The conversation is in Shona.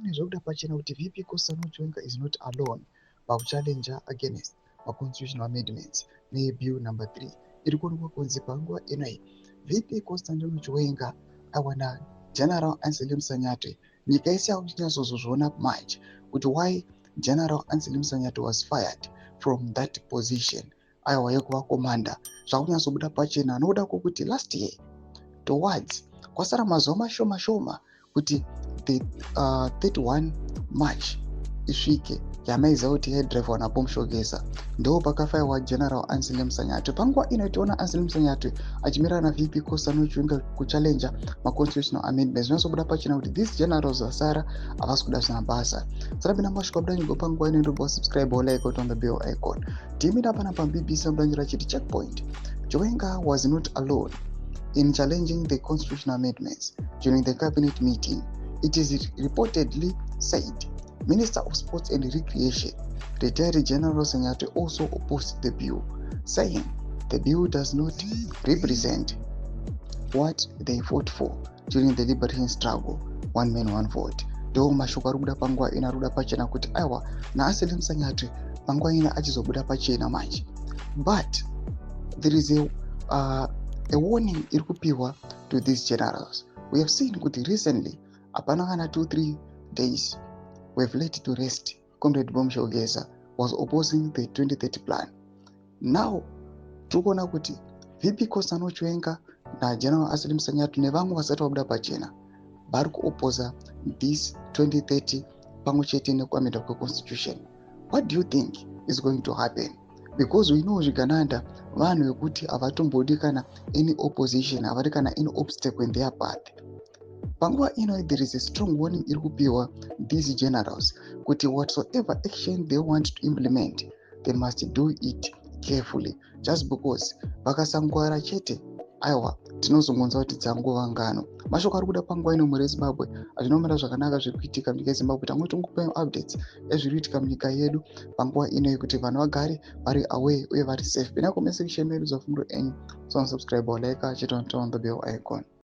pamwe zvakuda pachena kuti VP Kosano Chiwenga is not alone pakuchallenja against constitutional amendments nebill number 3 iri kuonekwa kunzi panguva inoi VP Kosano Chiwenga awana General Anselm Sanyate. Nyika yese yakuchinyazozozviona manje kuti why General Anselm Sanyate was fired from that position aiwa yekuva commander zvakunyatsobuda pachena nokuda kwokuti last year towards kwasara mazuva mashoma kuti the 31 March isvike yamaiziva kuti hairdriver naBom Shogesa ndo pakafaiwa General Anselm Sanyate. Panguva inotiona Anselm Sanyate achimirana na VP Kosano Chiwenga kuchallenja constitutional amendments zvinozobuda pachena kuti these generals vasara havasi kuda zvina basa. Sarabina masvika mudanyigo panguva ino ndobva subscribe like on the bell icon. Timira pana BBC mudanyi rachiti checkpoint. Chiwenga was not alone in challenging the constitutional amendments during the cabinet meeting. It is reportedly said Minister of Sports and Recreation, retired General Sanyate, also opposed the bill, saying the bill does not represent what they fought for during the liberation struggle, one man, one vote. Ndo mashoko ari kubuda panguva ino ari kuda pachena kuti aiwa naAnselm Sanyate panguva ino achizobuda pachena manje. But there is a warning iri kupiwa to these generals. We have seen kuti recently apana kana 2-3 days we have let to rest Comrade Bom Shogesa was opposing the 2030 plan. Now tukuona kuti VP Kosano Chiwenga na General Anselm Sanyate nevamwe vasati vabuda pachena vari kuopposa this 2030 pamwe chete nekuamendwa kweconstitution. What do you think is going to happen? Because we know zvikananda vanhu vekuti havatombodi kana any opposition, havari kana any obstacle in their path. Panguva ino there is a strong warning iri kupiwa these generals kuti whatsoever action they want to implement they must do it carefully, just because vakasangwara chete aiwa tinozongonza kuti dzangova ngano. Mashoko ari kuda panguva ino mhuri yeZimbabwe hazvinomira zvakanaka zviri kuitika munyika yeZimbabwe. Tamwe tongopai updates ezviri kuitika munyika yedu panguva ino kuti vanhu vagare vari away uye vari safe. Pina comment section medu za fundo enyu, so subscribe or like, chit on the bell icon.